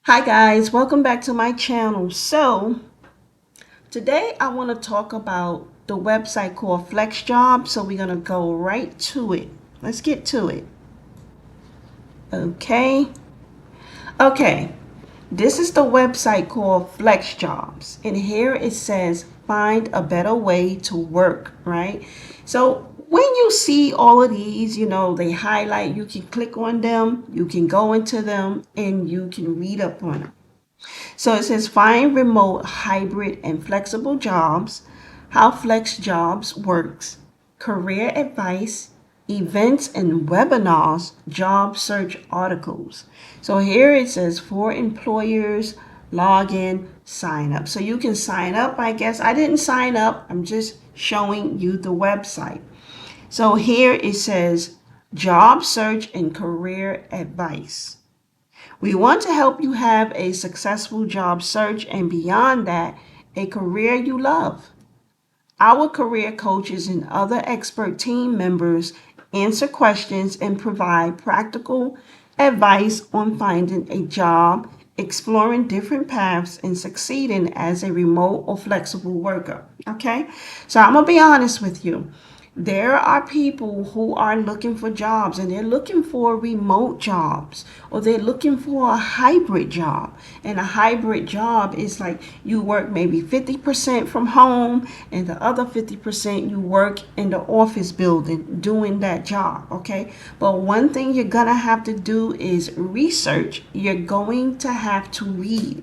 Hi guys, welcome back to my channel. So today I want to talk about the website called FlexJobs. So we're going to go right to it. Let's get to it. Okay. Okay. This is the website called FlexJobs. And here it says find a better way to work, right? So when you see all of these, they highlight, you can click on them, you can go into them, and you can read up on them. So it says find remote, hybrid, and flexible jobs, how FlexJobs works, career advice, events and webinars, job search articles. So here it says for employers, log in, sign up. So you can sign up, I guess. I didn't sign up. I'm just showing you the website. So here it says job search and career advice. We want to help you have a successful job search and beyond that, a career you love. Our career coaches and other expert team members answer questions and provide practical advice on finding a job, exploring different paths, and succeeding as a remote or flexible worker. Okay, so I'm gonna be honest with you. There are people who are looking for jobs and they're looking for remote jobs or they're looking for a hybrid job. And a hybrid job is like you work maybe 50% from home and the other 50% you work in the office building doing that job, okay? But one thing you're gonna have to do is research. You're going to have to read.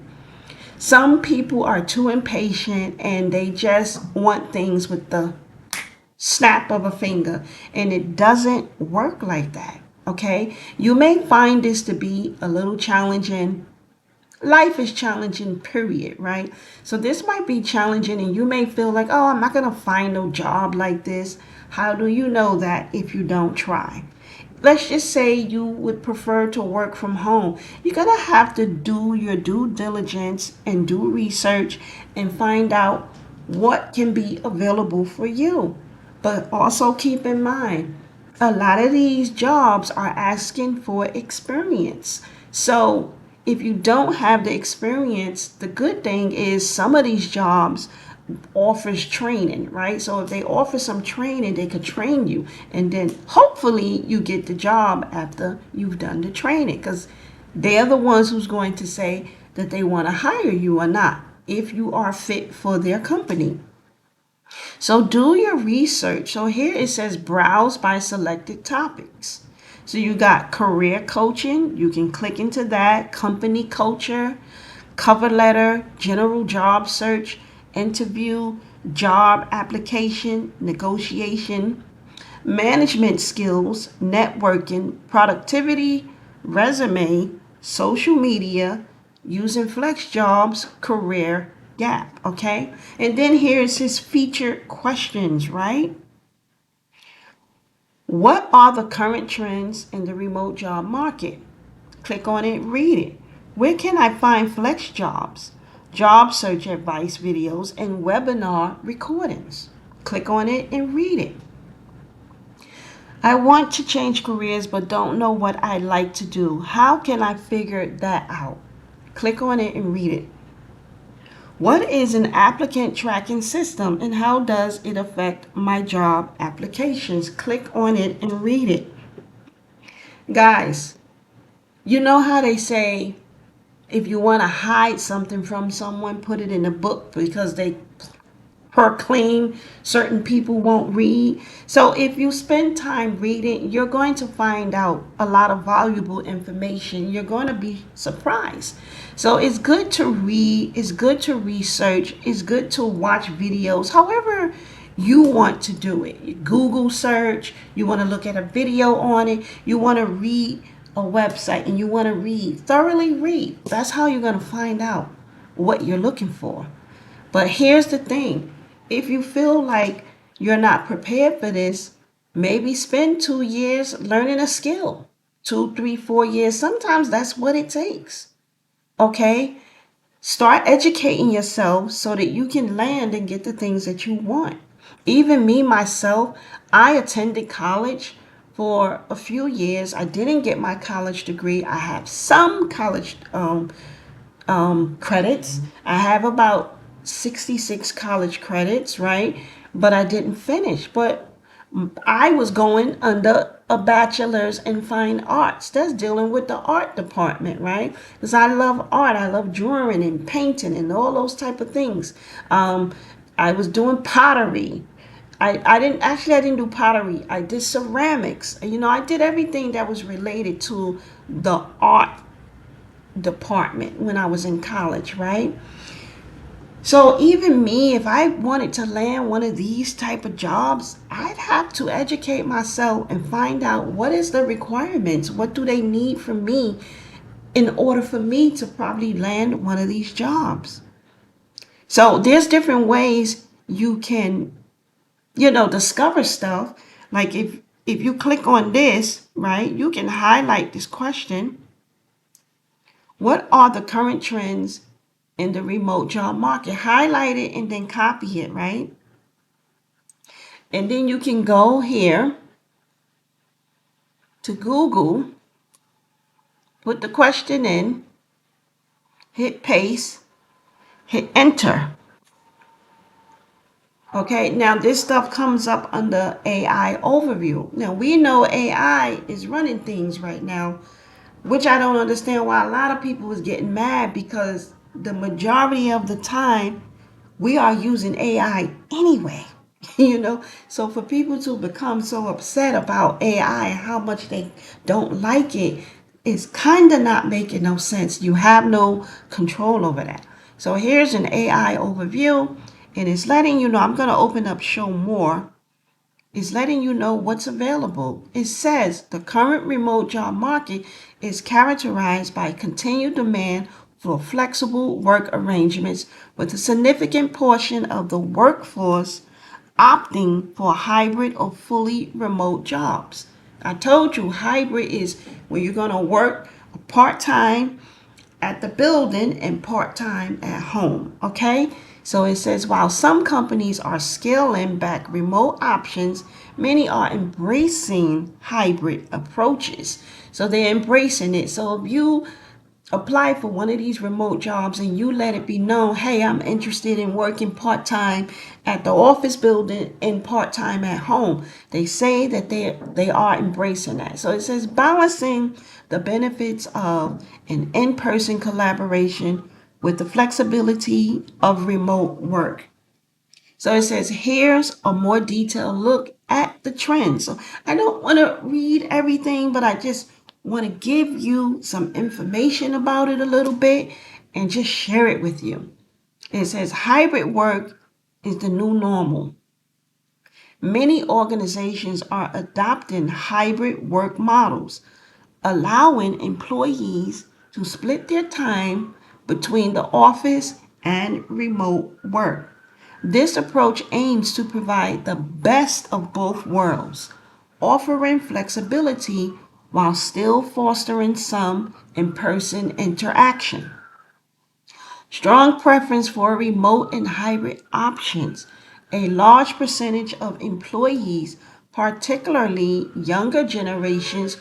Some people are too impatient and they just want things with the snap of a finger, and it doesn't work like that. Okay, you may find this to be a little challenging. Life is challenging, period, right? So this might be challenging and you may feel like, oh, I'm not gonna find no job like this. How do you know that if you don't try? Let's just say you would prefer to work from home. You're gonna have to do your due diligence and do research and find out what can be available for you. But also keep in mind, a lot of these jobs are asking for experience. So if you don't have the experience, the good thing is some of these jobs offers training, right? So if they offer some training, they could train you and then hopefully you get the job after you've done the training because they're the ones who's going to say that they want to hire you or not if you are fit for their company. So do your research. So here it says browse by selected topics. So you got career coaching, you can click into that, company culture, cover letter, general job search, interview, job application, negotiation, management skills, networking, productivity, resume, social media, using FlexJobs, career gap, okay? And then here's his featured questions, right? What are the current trends in the remote job market? Click on it, read it. Where can I find FlexJobs? Job search advice videos and webinar recordings. Click on it and read it. I want to change careers but don't know what I like to do. How can I figure that out? Click on it and read it. What is an applicant tracking system and how does it affect my job applications? Click on it and read it. Guys, you know how they say if you want to hide something from someone, put it in a book because they proclaim certain people won't read. So if you spend time reading, you're going to find out a lot of valuable information. You're going to be surprised. So it's good to read, it's good to research, it's good to watch videos, however you want to do it. You Google search, you want to look at a video on it, you want to read a website and you want to read, thoroughly read. That's how you're going to find out what you're looking for. But here's the thing. If you feel like you're not prepared for this, maybe spend 2 years learning a skill. 2, 3, 4 years. Sometimes that's what it takes. Okay? Start educating yourself so that you can land and get the things that you want. Even me, myself, I attended college for a few years. I didn't get my college degree. I have some college credits. I have about 66 college credits, right? But I didn't finish. But I was going under a bachelor's in fine arts. That's dealing with the art department, right? Because I love art. I love drawing and painting and all those type of things. Um, I was doing pottery. I didn't do pottery. I did ceramics. You know, I did everything that was related to the art department when I was in college, right? So even me, if I wanted to land one of these type of jobs, I'd have to educate myself and find out what is the requirements, what do they need from me in order for me to probably land one of these jobs. So there's different ways you can, discover stuff. Like if you click on this, right, you can highlight this question. What are the current trends in the remote job market? Highlight it and then copy it, right? And then you can go here to Google, put the question in, hit paste, hit enter. Okay, now this stuff comes up under AI overview. Now we know AI is running things right now, which I don't understand why a lot of people is getting mad, because the majority of the time we are using AI anyway. So for people to become so upset about AI and how much they don't like it is kind of not making no sense. You have no control over that. So here's an AI overview, and it's letting you know. I'm going to open up show more. It's letting you know what's available. It says the current remote job market is characterized by continued demand for flexible work arrangements, with a significant portion of the workforce opting for hybrid or fully remote jobs. I told you hybrid is where you're going to work part-time at the building and part-time at home. Okay, so it says while some companies are scaling back remote options, many are embracing hybrid approaches. So they're embracing it. So if you apply for one of these remote jobs and you let it be known, hey, I'm interested in working part-time at the office building and part-time at home, they say that they are embracing that. So it says balancing the benefits of an in-person collaboration with the flexibility of remote work. So it says, here's a more detailed look at the trends. So I don't want to read everything, but I just want to give you some information about it a little bit and just share it with you. It says hybrid work is the new normal. Many organizations are adopting hybrid work models, allowing employees to split their time between the office and remote work. This approach aims to provide the best of both worlds, offering flexibility while still fostering some in-person interaction. Strong preference for remote and hybrid options. A large percentage of employees, particularly younger generations,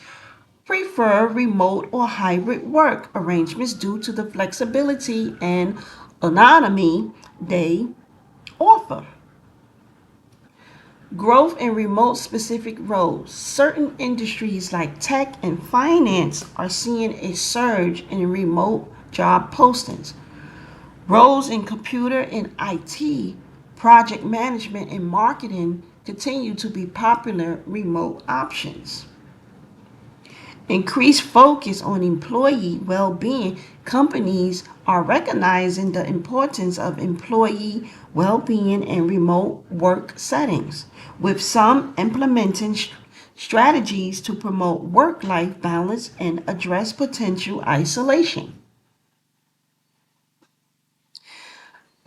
prefer remote or hybrid work arrangements due to the flexibility and autonomy they offer. Growth in remote specific roles. Certain industries like tech and finance are seeing a surge in remote job postings. Roles in computer and IT, project management, and marketing continue to be popular remote options. Increased focus on employee well-being. Companies are recognizing the importance of employee well-being in remote work settings, with some implementing strategies to promote work-life balance and address potential isolation.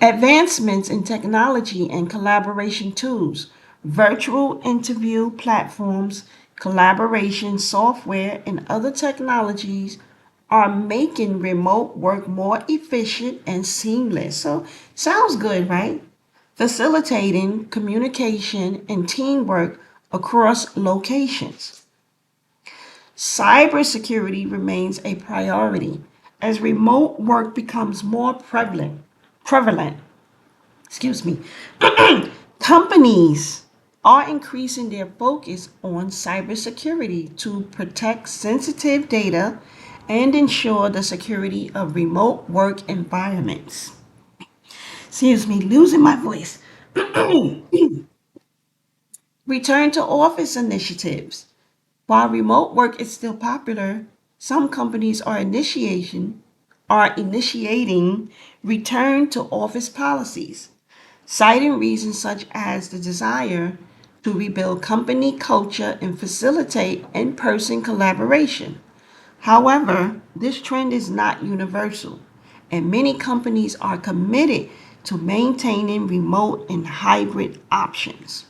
Advancements in technology and collaboration tools, virtual interview platforms, collaboration software, and other technologies are making remote work more efficient and seamless. So, sounds good, right? Facilitating communication and teamwork across locations. Cybersecurity remains a priority. as remote work becomes more prevalent, excuse me, companies are increasing their focus on cybersecurity to protect sensitive data and ensure the security of remote work environments. Excuse me, losing my voice. Return to office initiatives. While remote work is still popular, some companies are initiating return to office policies, citing reasons such as the desire to rebuild company culture and facilitate in-person collaboration. However, this trend is not universal, and many companies are committed to maintaining remote and hybrid options.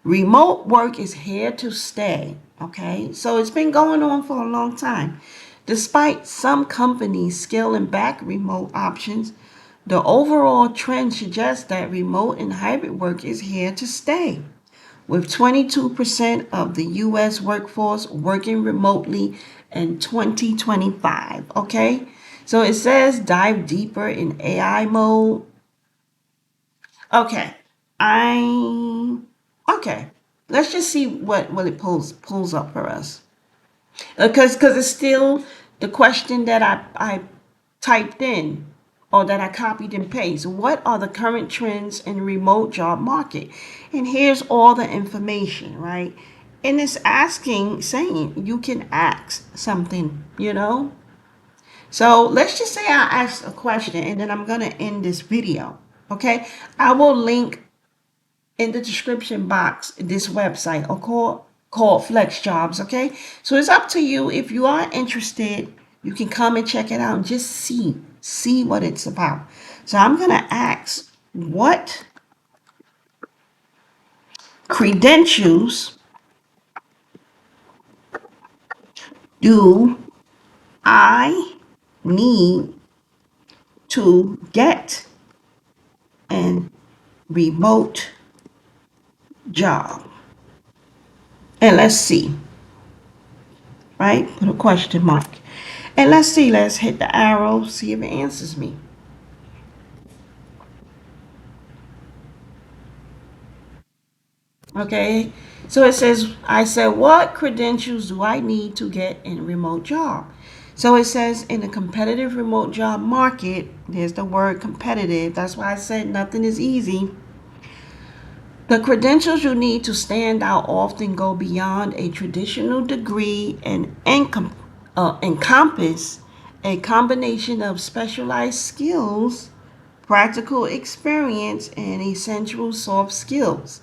Remote work is here to stay, okay? So it's been going on for a long time. Despite some companies scaling back remote options, the overall trend suggests that remote and hybrid work is here to stay, with 22% of the US workforce working remotely in 2025, okay? So it says dive deeper in AI mode. Okay. I okay. Let's just see what it pulls up for us. Because it's still the question that I typed in or that I copied and pasted. What are the current trends in remote job market? And here's all the information, right? And it's asking, saying you can ask something. So let's just say I ask a question and then I'm gonna end this video. Okay. I will link in the description box this website or called FlexJobs. Okay, so it's up to you. If you are interested, you can come and check it out and just see what it's about. So I'm gonna ask, what credentials do I need to get a remote job? And let's see, right? Put a question mark. And let's see, let's hit the arrow, see if it answers me. Okay, so it says, I said, what credentials do I need to get in a remote job? So it says, in a competitive remote job market, there's the word competitive. That's why I said nothing is easy. The credentials you need to stand out often go beyond a traditional degree and encompass a combination of specialized skills, practical experience, and essential soft skills.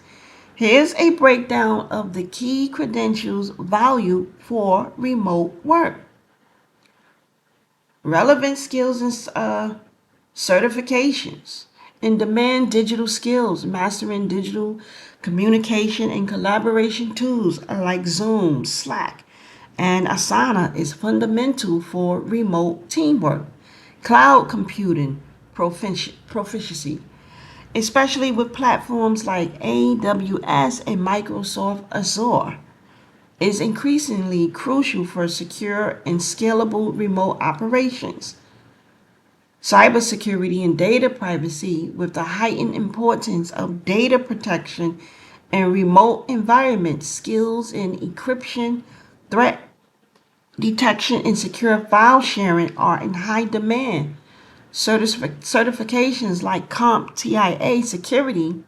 Here's a breakdown of the key credentials valued for remote work. Relevant skills and certifications. In demand digital skills, mastering digital communication and collaboration tools like Zoom, Slack, and Asana is fundamental for remote teamwork. Cloud computing proficiency, especially with platforms like AWS and Microsoft Azure, is increasingly crucial for secure and scalable remote operations. Cybersecurity and data privacy, with the heightened importance of data protection and remote environment skills in encryption, threat detection, and secure file sharing are in high demand. Certifications like CompTIA security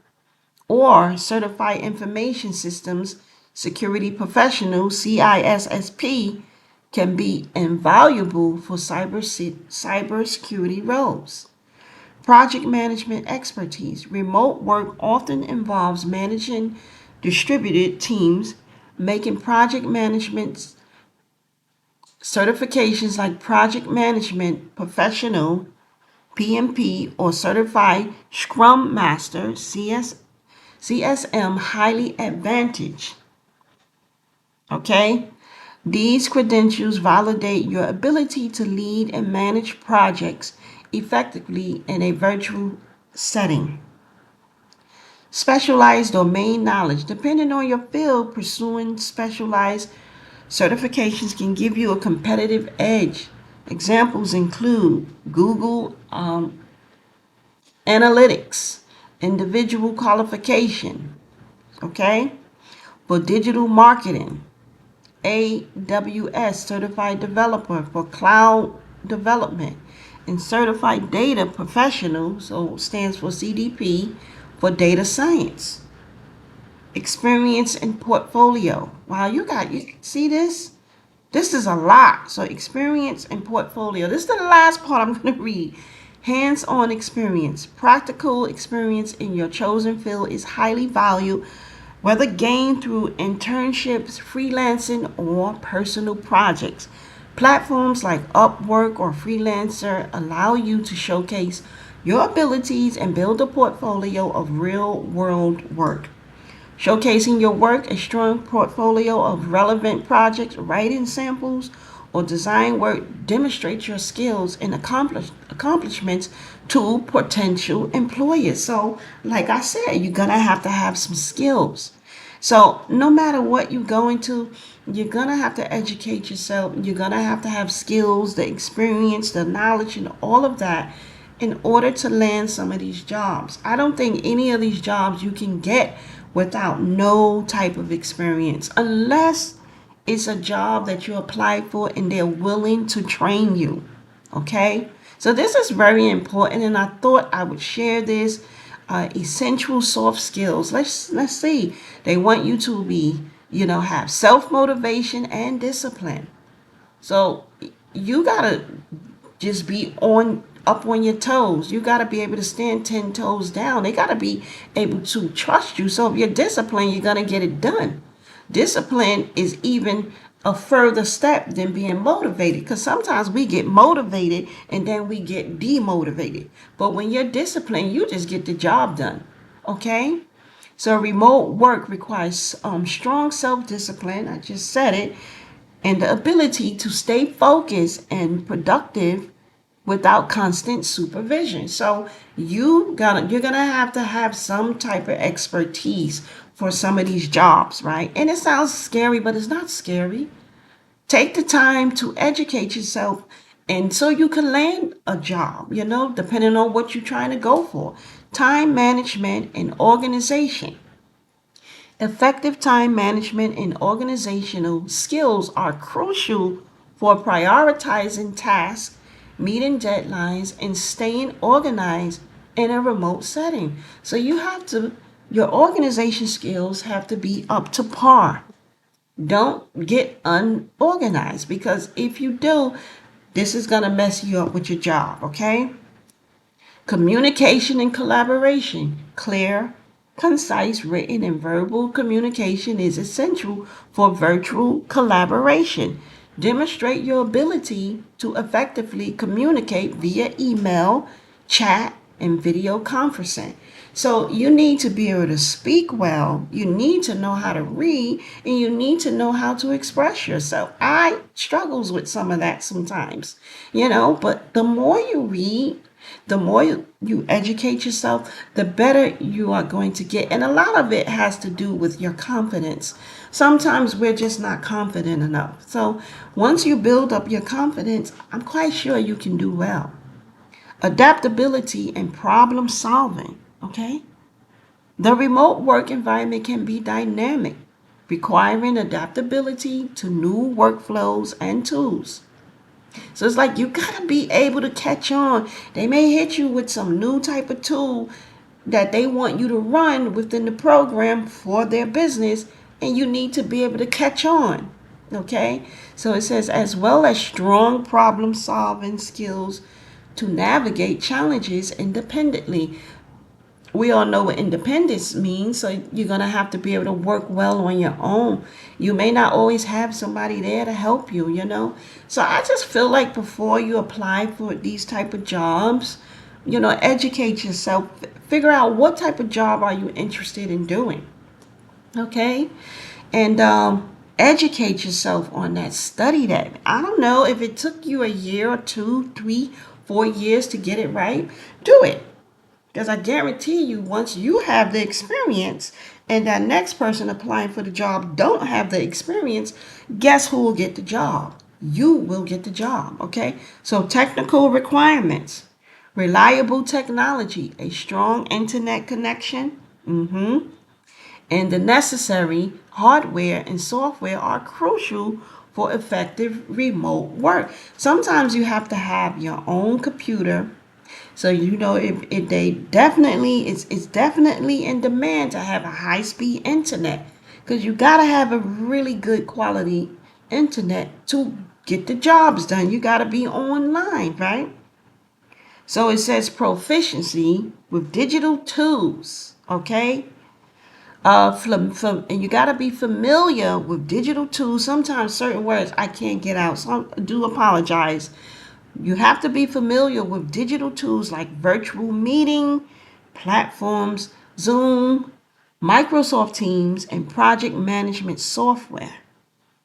or Certified Information Systems Security Professional CISSP can be invaluable for cybersecurity roles. Project management expertise. Remote work often involves managing distributed teams, making project management certifications like Project Management Professional PMP or Certified Scrum Master CSM highly advantaged. Okay? These credentials validate your ability to lead and manage projects effectively in a virtual setting. Specialized domain knowledge. Depending on your field, pursuing specialized certifications can give you a competitive edge Examples include Google Analytics, individual qualification, okay? For digital marketing, AWS, certified developer for cloud development, and certified data professional, so stands for CDP, for data science. Experience and portfolio. Wow, you see this? This is a lot. So experience and portfolio. This is the last part I'm going to read. Hands-on experience. Practical experience in your chosen field is highly valued, whether gained through internships, freelancing, or personal projects. Platforms like Upwork or Freelancer allow you to showcase your abilities and build a portfolio of real-world work. Showcasing your work, a strong portfolio of relevant projects, writing samples, or design work demonstrates your skills and accomplishments to potential employers. So, like I said, you're going to have some skills. So, no matter what you go into, you're going to have to educate yourself. You're going to have skills, the experience, the knowledge, and all of that in order to land some of these jobs. I don't think any of these jobs you can get without no type of experience, unless it's a job that you apply for and they're willing to train you. Okay? So this is very important, and I thought I would share this. Essential soft skills. Let's see. They want you to be, have self motivation and discipline. So you gotta just be on up on your toes. You got to be able to stand 10 toes down. They got to be able to trust you. So if you're disciplined, you're going to get it done. Discipline is even a further step than being motivated, because sometimes we get motivated and then we get demotivated. But when you're disciplined, you just get the job done. Okay? So remote work requires strong self-discipline. I just said it. And the ability to stay focused and productive without constant supervision. So you're gonna have to have some type of expertise for some of these jobs, right? And it sounds scary, but it's not scary. Take the time to educate yourself, and so you can land a job, depending on what you're trying to go for. Time management and organization. Effective time management and organizational skills are crucial for prioritizing tasks, meeting deadlines, and staying organized in a remote setting. So your organization skills have to be up to par. Don't get unorganized, because if you do, this is going to mess you up with your job, okay? Communication and collaboration. Clear, concise written and verbal communication is essential for virtual collaboration. Demonstrate your ability to effectively communicate via email, chat, and video conferencing. So you need to be able to speak well, you need to know how to read, and you need to know how to express yourself. I struggles with some of that sometimes, but the more you read, the more you educate yourself, the better you are going to get. And a lot of it has to do with your confidence. Sometimes we're just not confident enough. So once you build up your confidence, I'm quite sure you can do well. Adaptability and problem solving, okay? The remote work environment can be dynamic, requiring adaptability to new workflows and tools. So it's like you gotta be able to catch on. They may hit you with some new type of tool that they want you to run within the program for their business, and you need to be able to catch on. Okay? So it says, as well as strong problem solving skills to navigate challenges independently. We all know what independence means, so you're going to have to be able to work well on your own. You may not always have somebody there to help you. So I just feel like before you apply for these type of jobs, educate yourself, figure out what type of job are you interested in doing. Okay? And educate yourself on that, study that. I don't know if it took you a year or 2, 3, 4 years to get it right, do it. Because I guarantee you, once you have the experience and that next person applying for the job don't have the experience, guess who will get the job? you will get the job, okay? So technical requirements: reliable technology, a strong internet connection, and the necessary hardware and software are crucial for effective remote work. Sometimes you have to have your own computer. So if they definitely it's definitely in demand to have a high speed internet, because you gotta have a really good quality internet to get the jobs done. You gotta be online, right? So it says proficiency with digital tools, okay? And you got to be familiar with digital tools. Sometimes certain words I can't get out, so I do apologize. You have to be familiar with digital tools like virtual meeting platforms, Zoom, Microsoft Teams, and project management software.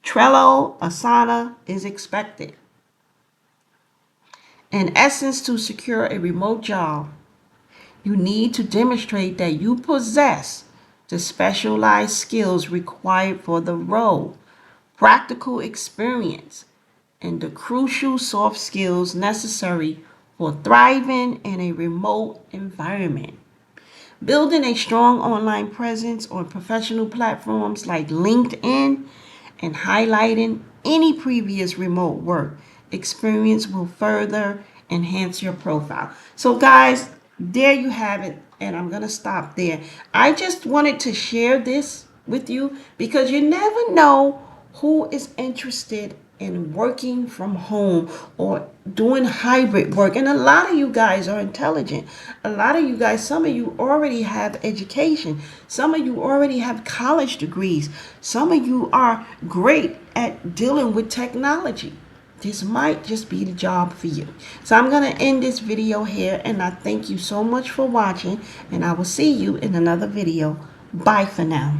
Trello, Asana is expected. In essence, to secure a remote job, you need to demonstrate that you possess the specialized skills required for the role, practical experience, and the crucial soft skills necessary for thriving in a remote environment. Building a strong online presence on professional platforms like LinkedIn and highlighting any previous remote work experience will further enhance your profile. So, guys, there you have it. And I'm going to stop there. I just wanted to share this with you because you never know who is interested in working from home or doing hybrid work. And a lot of you guys are intelligent. A lot of you guys, some of you already have education. Some of you already have college degrees. Some of you are great at dealing with technology. This might just be the job for you. So I'm going to end this video here, and I thank you so much for watching, and I will see you in another video. Bye for now.